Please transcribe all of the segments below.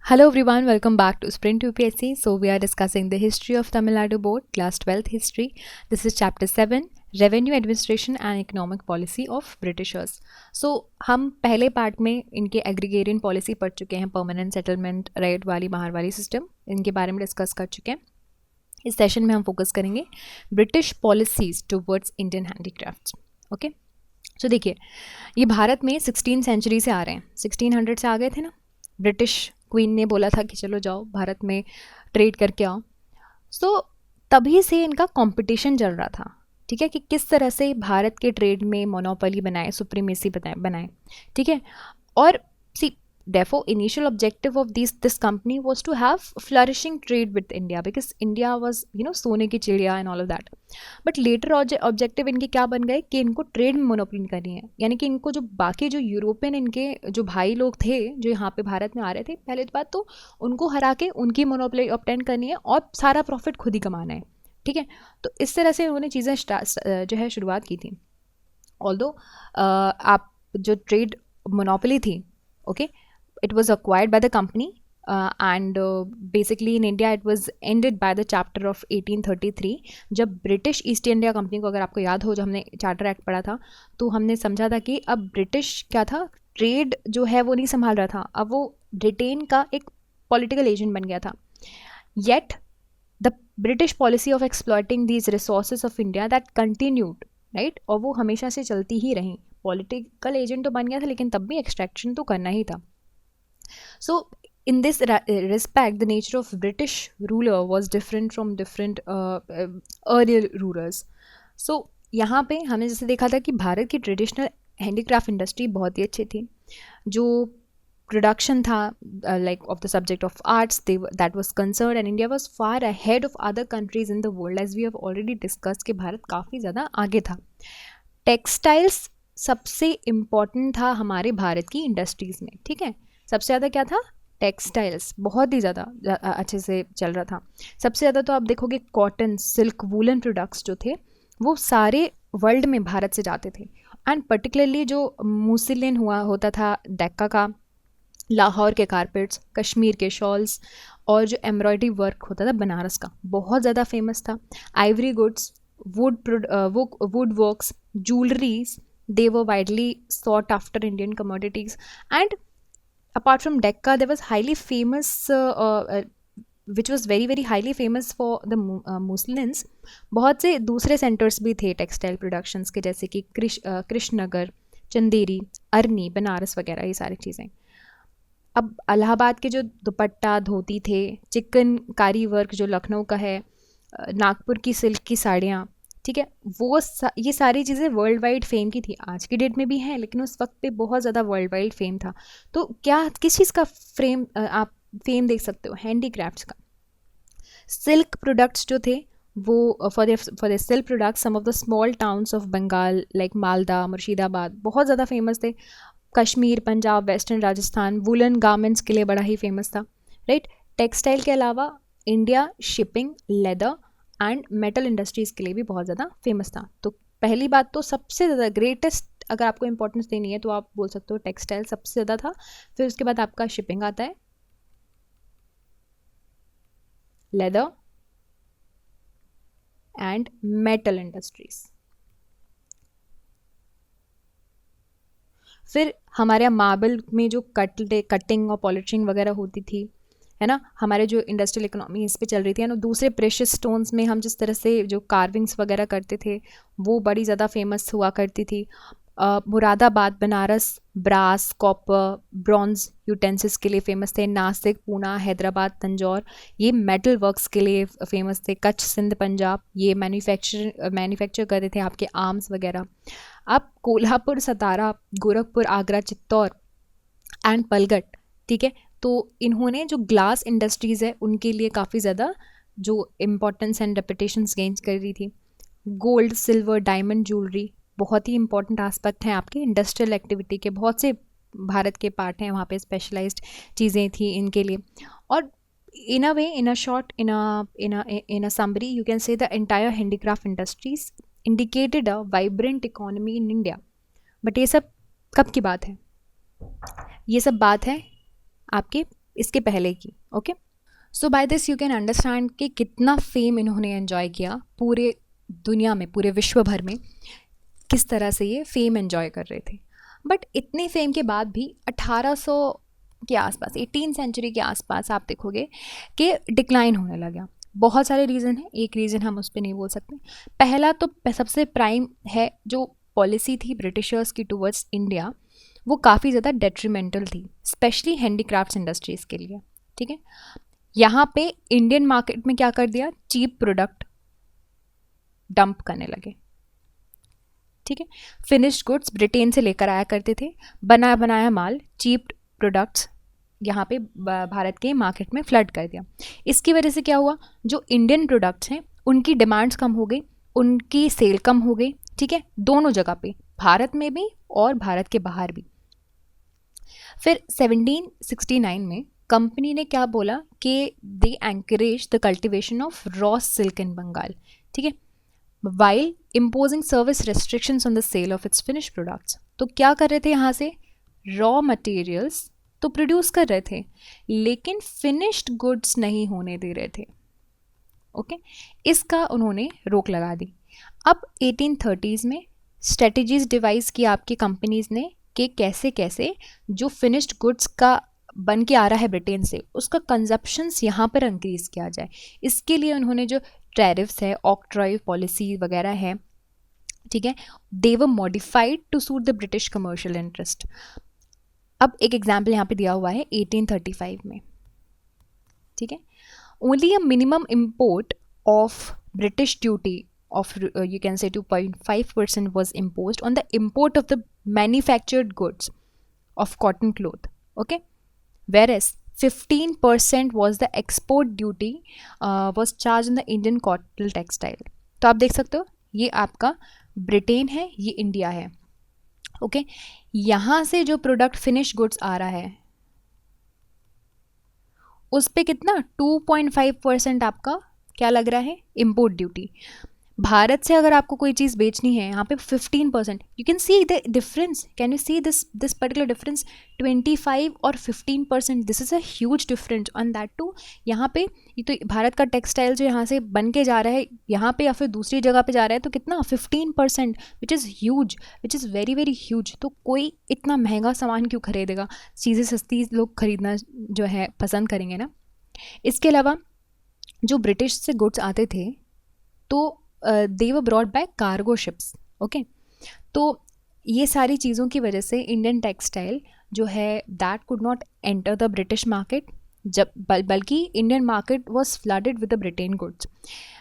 Hello everyone, welcome back to Sprint UPSC. So we are discussing the history of Tamil Nadu Board, class 12th history. This is chapter 7, Revenue Administration and Economic Policy of Britishers. So हम पहले part में इनके agrarian policy पढ़ चुके हैं, permanent settlement, right वाली, बाहर वाली सिस्टम, इनके बारे में डिस्कस कर चुके हैं. इस सेशन में हम फोकस करेंगे British policies towards Indian handicrafts. Okay, so देखिए, ये भारत में 16 सेंचुरी से आ रहे हैं. 1600 से आ गए थे ना, ब्रिटिश क्वीन ने बोला था कि चलो जाओ भारत में ट्रेड करके आओ. सो तभी से इनका कंपटीशन चल रहा था, ठीक है, कि किस तरह से भारत के ट्रेड में मोनोपोली बनाए, सुप्रीमेसी बनाए, ठीक है. और सी therefore initial objective of this company was to have flourishing trade with India because India was सोने की चिड़िया and all of that. but later objective इनके क्या बन गए कि इनको ट्रेड में मोनोपोली करनी है. यानी कि इनको जो बाकी जो यूरोपियन इनके जो भाई लोग थे जो यहाँ पे भारत में आ रहे थे, पहले बात तो उनको हरा के उनकी मोनोपोली ऑब्टेन करनी है और सारा प्रॉफिट खुद ही कमाना है, ठीक है. तो इस तरह से उन्होंने चीज़ें जो है शुरुआत की थी. ऑल्दो आप जो ट्रेड मोनोपोली थी, okay, it was acquired by the company and basically in India it was ended by the chapter of 1833 जब ब्रिटिश ईस्ट इंडिया कंपनी को, अगर आपको याद हो, जब हमने चार्टर एक्ट पढ़ा था तो हमने समझा था कि अब ब्रिटिश क्या था, ट्रेड जो है वो नहीं संभाल रहा था, अब वो ब्रिटेन का एक पॉलिटिकल एजेंट बन गया था. Yet the British policy of exploiting these resources of India that continued, right, और वो हमेशा से चलती ही रही. पॉलिटिकल एजेंट तो बन गया था लेकिन तब भी एक्सट्रैक्शन तो करना ही था. So in this respect, the nature of British ruler was different from different earlier rulers. So यहाँ पे हमने जैसे देखा था कि भारत की ट्रेडिशनल हैंडीक्राफ्ट इंडस्ट्री बहुत ही अच्छी थी. जो प्रोडक्शन था like of the subject of arts, that was concerned, and India was far ahead of other countries in the world, as we have already discussed कि भारत काफ़ी ज़्यादा आगे था. टेक्सटाइल्स सबसे इम्पॉर्टेंट था हमारे भारत की इंडस्ट्रीज़ में, ठीक है. सबसे ज़्यादा क्या था, टेक्सटाइल्स बहुत ही ज़्यादा अच्छे से चल रहा था. सबसे ज़्यादा तो आप देखोगे कॉटन, सिल्क, वूलन प्रोडक्ट्स जो थे वो सारे वर्ल्ड में भारत से जाते थे. एंड पर्टिकुलरली जो मुसलिन होता था डेक्का का, लाहौर के कारपेट्स, कश्मीर के शॉल्स, और जो एम्ब्रॉयडरी वर्क होता था बनारस का, बहुत ज़्यादा फेमस था. Ivory goods, would works, jewelries, they were widely sought after Indian commodities. And apart from Decca, there was highly famous, which was very very highly famous for the Muslins. बहुत से दूसरे centres भी थे textile productions के, जैसे कि कृष्णनगर, चंदेरी, अरनी, बनारस वगैरह, ये सारी चीज़ें. अब इलाहाबाद के जो दुपट्टा, धोती थे, चिकनकारी वर्क जो लखनऊ का है, नागपुर की सिल्क की साड़ियाँ, ठीक है, वो ये सारी चीज़ें वर्ल्ड वाइड फेम की थी. आज की डेट में भी है लेकिन उस वक्त पे बहुत ज़्यादा वर्ल्ड वाइड फेम था. तो क्या किस चीज़ का आप फेम देख सकते हो, हैंडीक्राफ्ट्स का. सिल्क प्रोडक्ट्स जो थे वो for the silk products, some of the small towns of Bengal like Malda, Murshidabad बहुत ज़्यादा फेमस थे. Kashmir, Punjab, western Rajasthan woolen garments के लिए बड़ा ही फेमस था, राइट. टेक्सटाइल के अलावा India shipping, leather and metal industries के लिए भी बहुत ज़्यादा फेमस था. तो पहली बात तो सबसे ज़्यादा ग्रेटेस्ट, अगर आपको इंपॉर्टेंस देनी है तो आप बोल सकते हो टेक्सटाइल सबसे ज़्यादा था. फिर उसके बाद आपका शिपिंग आता है, लेदर एंड मेटल इंडस्ट्रीज. फिर हमारे यहाँ मार्बल में जो कटिंग और पॉलिशिंग वगैरह होती थी, है ना, हमारे जो इंडस्ट्रियल इकोनॉमी इस पे चल रही थी. ना, दूसरे प्रेशियस स्टोन्स में हम जिस तरह से जो कार्विंग्स वगैरह करते थे वो बड़ी ज़्यादा फेमस हुआ करती थी. Moradabad, Banaras, brass, copper, bronze utensils के लिए फेमस थे. नासिक, पूना, हैदराबाद, तंजौर, ये मेटल वर्क्स के लिए फेमस थे. कच्छ, सिंध, पंजाब, ये मैन्युफैक्चर करते थे आपके आर्म्स वगैरह. अब कोल्हापुर, सतारा, गोरखपुर, आगरा, चित्तौर एंड पलगट, ठीक है, तो इन्होंने जो ग्लास इंडस्ट्रीज़ है उनके लिए काफ़ी ज़्यादा जो इम्पोर्टेंस एंड रेपुटेशंस गेन कर रही थी. गोल्ड, सिल्वर, डायमंड ज्वेलरी बहुत ही इंपॉर्टेंट एस्पेक्ट हैं आपके इंडस्ट्रियल एक्टिविटी के. बहुत से भारत के पार्ट हैं वहाँ पे, स्पेशलाइज्ड चीज़ें थी इनके लिए. और in a way, in a short, in a summary, you can say the entire handicraft industries indicated a vibrant economy in India. But ये सब कब की बात है, ये सब बात है आपके इसके पहले की। Okay, so by this you can understand कि कितना फेम इन्होंने एंजॉय किया पूरे दुनिया में, पूरे विश्व भर में किस तरह से ये फेम एंजॉय कर रहे थे। बट इतने फेम के बाद भी 1800 के आसपास, 18 सेंचुरी के आसपास आप देखोगे कि डिक्लाइन होने लगा। बहुत सारे रीज़न हैं, एक रीज़न हम उस पर नहीं बोल सकते। पहला तो सबसे प्राइम है, जो पॉलिसी थी ब्रिटिशर्स की टूवर्ड्स इंडिया, वो काफ़ी ज़्यादा डेट्रीमेंटल थी, स्पेशली हैंडीक्राफ्ट्स इंडस्ट्रीज़ के लिए। ठीक है, यहाँ पे इंडियन मार्केट में क्या कर दिया, चीप प्रोडक्ट डंप करने लगे। ठीक है, फिनिश्ड गुड्स ब्रिटेन से लेकर आया करते थे, बनाया बनाया माल, चीप प्रोडक्ट्स यहाँ पे भारत के मार्केट में फ्लड कर दिया। इसकी वजह से क्या हुआ, जो इंडियन प्रोडक्ट्स हैं उनकी डिमांड्स कम हो गई, उनकी सेल कम हो गई। ठीक है, दोनों जगह पे, भारत में भी और भारत के बाहर भी। फिर 1769 में कंपनी ने क्या बोला कि they encourage the cultivation of raw silk in Bengal. ठीक है, while imposing service restrictions on the sale of its finish products. तो क्या कर रहे थे, यहाँ से रॉ मटेरियल्स तो प्रोड्यूस कर रहे थे, लेकिन फिनिश्ड गुड्स नहीं होने दे रहे थे। ओके, इसका उन्होंने रोक लगा दी। अब 1830s में स्ट्रेटजीज डिवाइस की आपकी कंपनीज ने कि कैसे कैसे जो फिनिश्ड गुड्स का बन के आ रहा है ब्रिटेन से, उसका कंजप्शंस यहाँ पर इंक्रीज किया जाए। इसके लिए उन्होंने जो टैरिफ्स है, ऑक्ट्रॉय पॉलिसी वगैरह है, ठीक है, they were modified to suit the British commercial interest. अब एक एग्जाम्पल यहाँ पे दिया हुआ है 1835 में। ठीक है, only a minimum import of British duty of you can say 2.5% was imposed on the import of the manufactured goods of cotton cloth. Okay, whereas 15% was the export duty was charged on the Indian cotton textile. तो आप देख सकते हो, ये आपका Britain है, ये India है। ओके, यहाँ से जो प्रोडक्ट फिनिश गुड्स आ रहा है उस पे कितना 2.5% आपका क्या लग रहा है, इम्पोर्ट ड्यूटी। भारत से अगर आपको कोई चीज़ बेचनी है, यहाँ पे 15%। You can see the difference, can you see this particular difference, 25 और 15%, this is a huge difference on that too. यहाँ पे ये तो भारत का टेक्सटाइल जो यहाँ से बन के जा रहा है यहाँ पे या फिर दूसरी जगह पे जा रहा है, तो कितना 15%, which is huge, which is very very huge. तो कोई इतना महंगा सामान क्यों खरीदेगा, चीज़ें सस्ती लोग खरीदना जो है पसंद करेंगे ना। इसके अलावा जो ब्रिटिश से गुड्स आते थे तो they were brought by cargo ships. Okay, तो ये सारी चीज़ों की वजह से इंडियन टेक्सटाइल जो है that could not enter the British market, जब बल्कि Indian market was flooded with the Britain goods.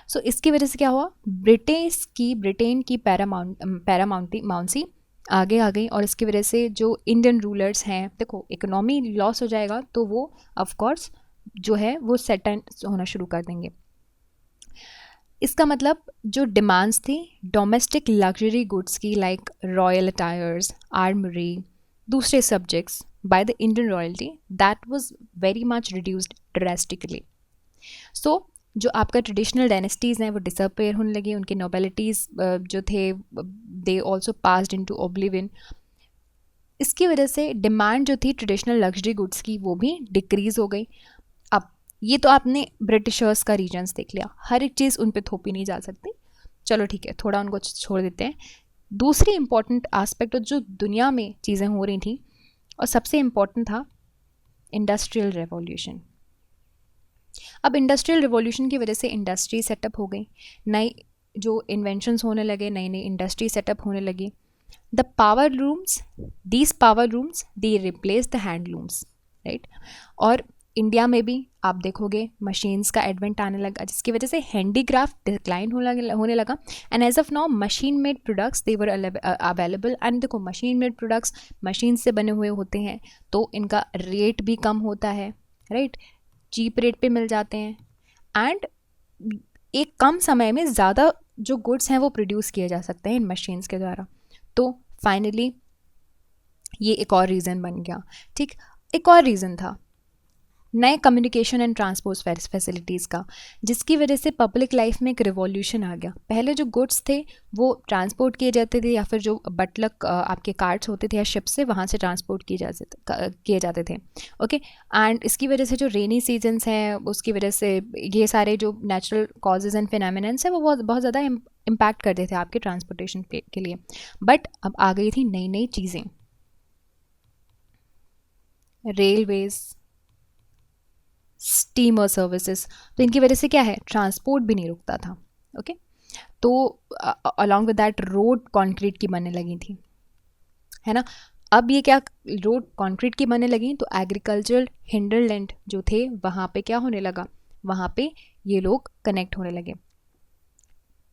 So इसकी वजह से क्या हुआ, ब्रिटेन की पैरामाउंसी आगे आ गई, और इसकी वजह से जो इंडियन रूलर्स हैं, देखो इकोनॉमी लॉस हो जाएगा तो वो ऑफकोर्स जो है वो सेटल होना शुरू कर देंगे। इसका मतलब जो डिमांड्स थी डोमेस्टिक लग्जरी गुड्स की, लाइक रॉयल अटायर्स, आर्मरी, दूसरे subjects by the Indian royalty, that was very much reduced drastically. So जो आपका ट्रेडिशनल डायनेस्टीज़ हैं वो डिसअपेयर होने लगी, उनके नोबेलिटीज़ जो थे they also passed into oblivion. इसकी वजह से डिमांड जो थी ट्रेडिशनल लग्जरी गुड्स की वो भी डिक्रीज़ हो गई। अब ये तो आपने ब्रिटिशर्स का रीजन्स देख लिया, हर एक चीज़ उन पे थोपी नहीं जा सकती, चलो ठीक है थोड़ा उनको छोड़ देते हैं। दूसरी इम्पॉर्टेंट आस्पेक्ट जो दुनिया में चीज़ें हो रही थी और सबसे इम्पॉर्टेंट था इंडस्ट्रियल रेवोल्यूशन। अब इंडस्ट्रियल रिवॉल्यूशन की वजह से इंडस्ट्री सेटअप हो गई, नई जो इन्वेंशंस होने लगे, नई नई इंडस्ट्री सेटअप होने लगी। The power looms, these power looms they replace the handlooms, right. और इंडिया में भी आप देखोगे मशीन्स का एडवेंट आने लगा, जिसकी वजह से हैंडीक्राफ्ट डिक्लाइन होने लगा। And as of now machine made products they were available. And देखो मशीन मेड प्रोडक्ट्स मशीन से बने हुए होते हैं तो इनका रेट भी कम होता है, राइट, चीप रेट पे मिल जाते हैं, एंड एक कम समय में ज़्यादा जो गुड्स हैं वो प्रोड्यूस किए जा सकते हैं इन मशीन्स के द्वारा। तो फाइनली ये एक और रीज़न बन गया। ठीक, एक और रीज़न था नए कम्युनिकेशन एंड ट्रांसपोर्ट फैसिलिटीज़ का, जिसकी वजह से पब्लिक लाइफ में एक रिवॉल्यूशन आ गया। पहले जो गुड्स थे वो ट्रांसपोर्ट किए जाते थे, या फिर जो बटलक आपके कार्ट्स होते थे या शिप से, वहाँ से ट्रांसपोर्ट किए जाते थे। ओके, एंड इसकी वजह से जो रेनी सीजन्स हैं उसकी वजह से ये सारे जो नेचुरल कॉजेज़ एंड फिनोमिनन्स हैं वो बहुत बहुत ज़्यादा इम्पैक्ट करते थे आपके ट्रांसपोर्टेशन के लिए। बट अब आ गई थी नई नई चीज़ें, रेलवेज़, स्टीमर सर्विसेज। तो इनकी वजह से क्या है, ट्रांसपोर्ट भी नहीं रुकता था। ओके, तो along with that road concrete की बनने लगी थी, है ना। अब ये क्या, रोड कंक्रीट की बनने लगी तो एग्रीकल्चरल हिंडरलैंड जो थे वहाँ पे क्या होने लगा, वहाँ पे ये लोग कनेक्ट होने लगे।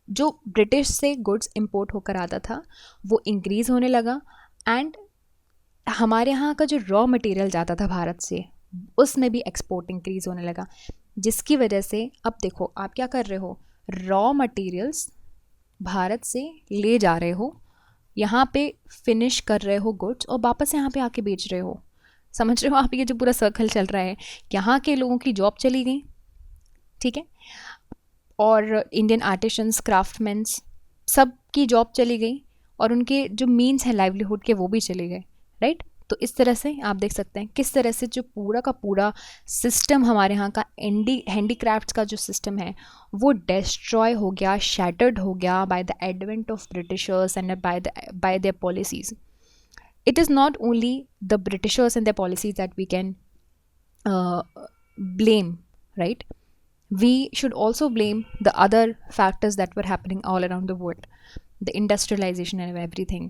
जो ब्रिटिश से गुड्स इंपोर्ट होकर आता था वो इंक्रीज़ होने लगा, एंड हमारे यहाँ का जो रॉ मटेरियल जाता था भारत से उसमें भी एक्सपोर्ट इंक्रीज़ होने लगा, जिसकी वजह से अब देखो आप क्या कर रहे हो, रॉ मटेरियल्स भारत से ले जा रहे हो, यहाँ पे फिनिश कर रहे हो गुड्स और वापस यहाँ पे आके बेच रहे हो। समझ रहे हो आप, ये जो पूरा सर्कल चल रहा है, यहाँ के लोगों की जॉब चली गई, ठीक है, और इंडियन आर्टिशंस, क्राफ्टमैन्स, सब की जॉब चली गई, और उनके जो मीन्स हैं लाइवलीहुड के वो भी चले गए, राइट। तो इस तरह से आप देख सकते हैं किस तरह से जो पूरा का पूरा सिस्टम हमारे यहाँ का हैंडीक्राफ्ट्स का जो सिस्टम है वो डिस्ट्रॉय हो गया, शैटर्ड हो गया by the advent of Britishers and bye there policies. It is not only the Britishers and their policies that we can blame, right? We should also blame the other factors that were happening all around the world, the industrialization and everything.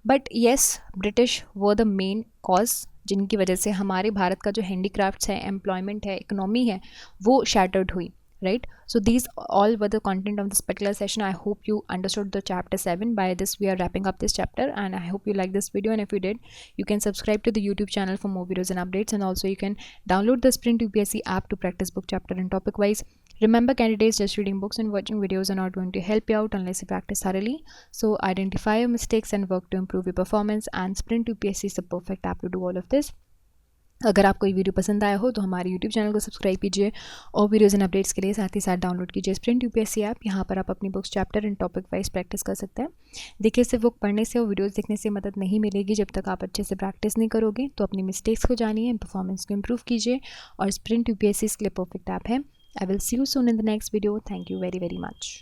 But yes, British were the main cause जिनकी वजह से हमारे भारत का जो handicrafts है, employment है, economy है, वो शैटर्ड हुई, right? So these all were the content of this particular session. I hope you understood the chapter 7. By this we are wrapping up this chapter, and I hope you like this video, and if you did, you can subscribe to the YouTube channel for more videos and updates, and also you can download the Sprint UPSC app to practice book chapter and topic wise. Remember, candidates, just reading books and watching videos are not going to help you out unless you practice thoroughly. So identify your mistakes and work to improve your performance, and Sprint UPSC is the perfect app to do all of this. अगर आपको ये video पसंद आया हो तो हमारे YouTube channel को subscribe कीजिए, और वीडियोज़ एंड अपडेट्स के लिए साथ ही साथ डाउनलोड कीजिए स्प्रिंट यूपीएससी ऐप। यहाँ पर आप अपनी books, chapter and topic wise practice कर सकते हैं। देखिए, सिर्फ बुक पढ़ने से और वीडियोज़ देखने से मदद नहीं मिलेगी जब तक आप अच्छे से प्रैक्टिस नहीं करोगे। तो अपनी मिस्टेक्स को जानिए, परफॉर्मेंस को इम्प्रूव कीजिए, और स्प्रिंट यूपीएससी इसके लिए परफेक्ट ऐप है। I will see you soon in the next video. Thank you very very much.